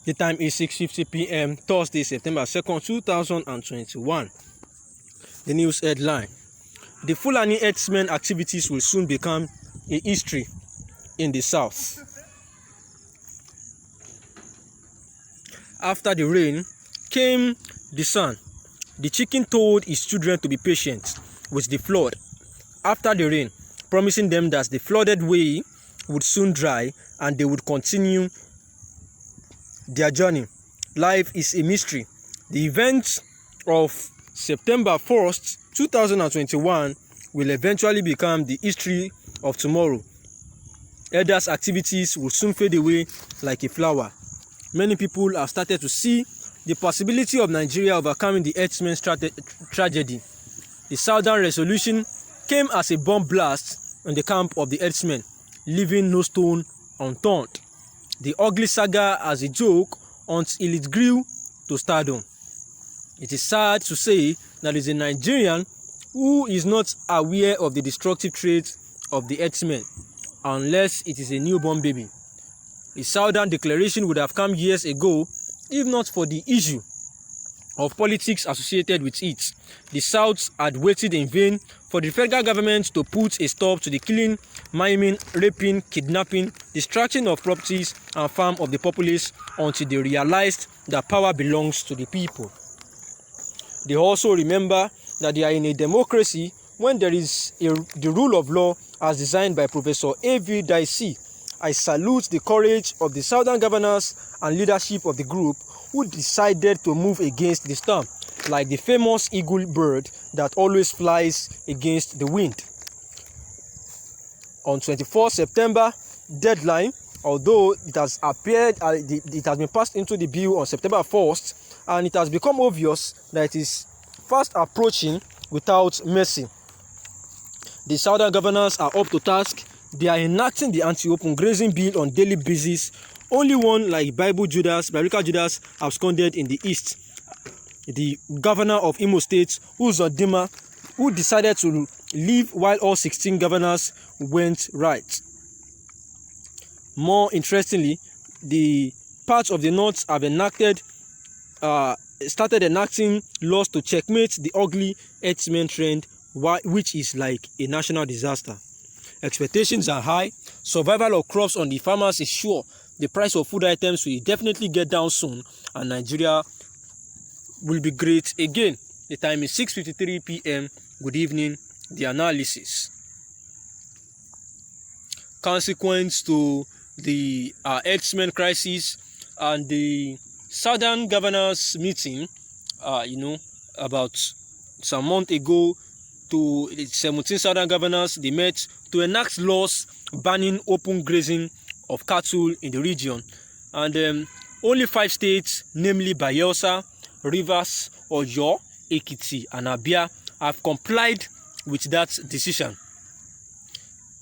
The time is 6:50 p.m. Thursday, September 2nd, 2021. The news headline: the Fülãnï Hêrdsmêñ activities will soon become a history in the south. After the rain came the sun. The chicken told his children to be patient with the flood after the rain, promising them that the flooded way would soon dry and they would continue their journey. Life is a mystery. The events of September 1st, 2021 will eventually become the history of tomorrow. Elders' activities will soon fade away like a flower. Many people have started to see the possibility of Nigeria overcoming the Hêrdsmêñ tragedy. The Southern Resolution came as a bomb blast in the camp of the Hêrdsmêñ, leaving no stone unturned. The ugly saga as a joke until it grew to stardom. It is sad to say that there is a Nigerian who is not aware of the destructive traits of the Hêrdsmêñ, unless it is a newborn baby. The Southern Declaration would have come years ago if not for the issue of politics associated with it. The South had waited in vain for the federal government to put a stop to the killing, maiming, raping, kidnapping, destruction of properties and farm of the populace until they realized that power belongs to the people. They also remember that they are in a democracy when there is the rule of law as designed by Professor A.V. Dicey. I salute the courage of the Southern governors and leadership of the group who decided to move against the storm, like the famous eagle bird that always flies against the wind. On 24 September deadline, although it has been passed into the bill on September 1st, and it has become obvious that it is fast approaching without mercy. The Southern governors are up to task. They are enacting the anti-open grazing bill on daily basis. Only one like Biblical Judas absconded in the east. The governor of Imo State, Uzodinma, who decided to leave while all 16 governors went right. More interestingly, the parts of the north have started enacting laws to checkmate the ugly Hêrdsmêñ trend, which is like a national disaster. Expectations are high. Survival of crops on the farmers is sure. The price of food items will definitely get down soon, and Nigeria will be great again. The time is 6:53 p.m. Good evening. The analysis. Consequence to the Hêrdsmêñ crisis and the Southern governors meeting, about some month ago, to the 17 Southern governors, they met to enact laws banning open grazing of cattle in the region. And only 5 states, namely Bayelsa, Rivers, Oyo, Ekiti, and Abia, have complied with that decision.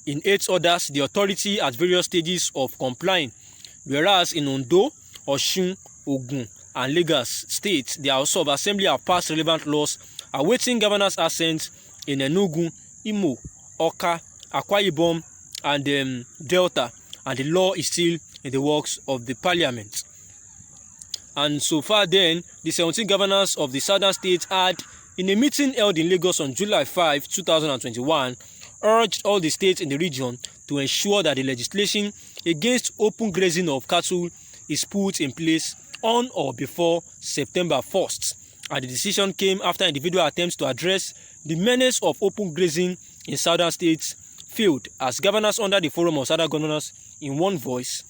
In 8 others, the authority at various stages of complying, whereas in Ondo, Osun, Ogun, and Lagos states, the House of Assembly have passed relevant laws awaiting governors' assent in Enugu, Imo, Awka, Akwa Ibom, and Delta, and the law is still in the works of the parliament. And so far then, the 17 governors of the southern states had, in a meeting held in Lagos on July 5, 2021, urged all the states in the region to ensure that the legislation against open grazing of cattle is put in place on or before September 1st. And the decision came after individual attempts to address the menace of open grazing in southern states failed, as governors under the Forum of Southern Governors in one voice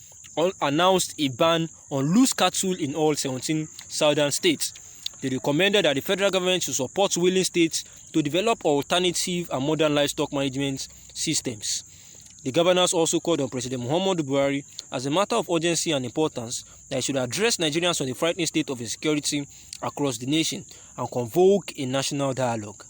announced a ban on loose cattle in all 17 southern states. They recommended that the federal government should support willing states to develop alternative and modern livestock management systems. The governors also called on President Muhammadu Buhari, as a matter of urgency and importance, that he should address Nigerians on the frightening state of insecurity across the nation and convoke a national dialogue.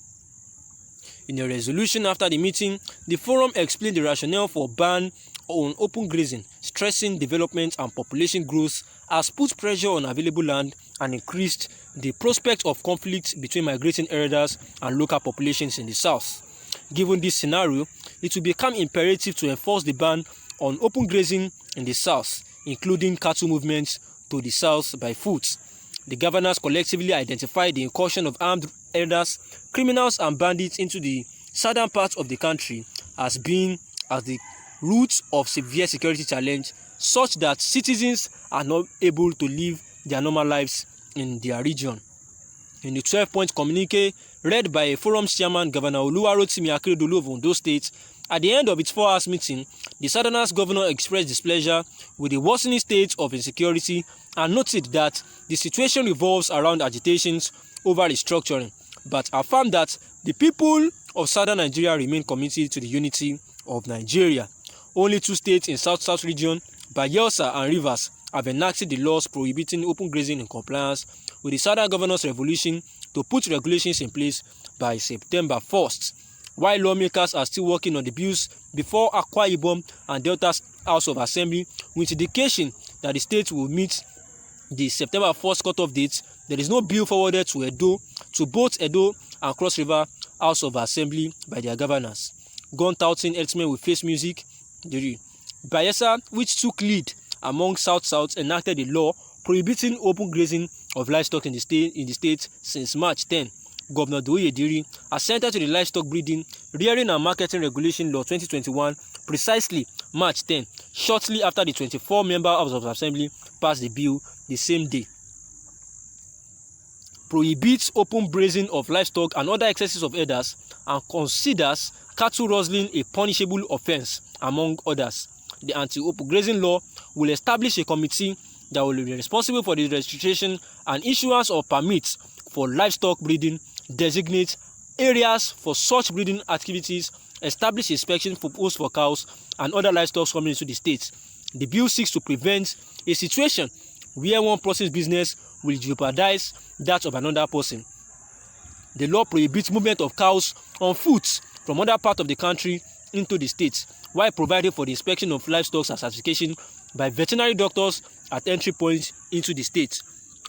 In a resolution after the meeting, the forum explained the rationale for ban on open grazing, stressing development and population growth has put pressure on available land and increased the prospect of conflict between migrating herders and local populations in the south. Given this scenario, it will become imperative to enforce the ban on open grazing in the south, including cattle movements, to the south by foot. The governors collectively identified the incursion of armed herders, criminals and bandits into the southern part of the country as being at the root of severe security challenge, such that citizens are not able to live their normal lives in their region. In the 12-point communique read by a forum chairman, Governor Oluwarotimi Akeredolu of Ondo State, at the end of its 4 hours meeting, the Southerners governor expressed displeasure with the worsening state of insecurity and noted that the situation revolves around agitations over restructuring, but affirmed that the people of southern Nigeria remain committed to the unity of Nigeria. Only 2 states in South-South region, Bayelsa and Rivers, have enacted the laws prohibiting open grazing in compliance with the Southern Governors' resolution to put regulations in place by September 1st. While lawmakers are still working on the bills before Akwa Ibom and Delta's House of Assembly, with indication that the state will meet the September 1st cutoff date, there is no bill forwarded to both Edo and Cross River House of Assembly by their governors. Gun-touting Hêrdsmêñ with face music. The Bayelsa, which took lead among South-South, enacted a law prohibiting open grazing of livestock in the state since March 10. Governor Doyediri assented to the Livestock Breeding, Rearing and Marketing Regulation Law 2021 precisely March 10, shortly after the 24-member House of Assembly passed the bill the same day. Prohibits open grazing of livestock and other excesses of herders and considers cattle rustling a punishable offence, among others. The anti-open grazing law will establish a committee that will be responsible for the registration and issuance of permits for livestock breeding, designate areas for such breeding activities, establish inspection posts for cows and other livestock coming into the state. The bill seeks to prevent a situation where one person's business will jeopardize that of another person. The law prohibits movement of cows on foot from other parts of the country into the state, while providing for the inspection of livestock and certification by veterinary doctors at entry points into the state,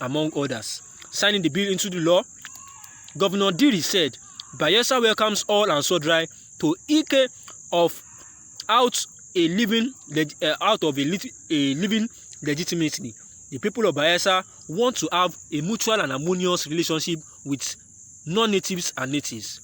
among others. Signing the bill into the law, Governor Diri said, Bayelsa welcomes all and sundry to eke out of a living legitimately. The people of Bayelsa want to have a mutual and harmonious relationship with non-natives and natives.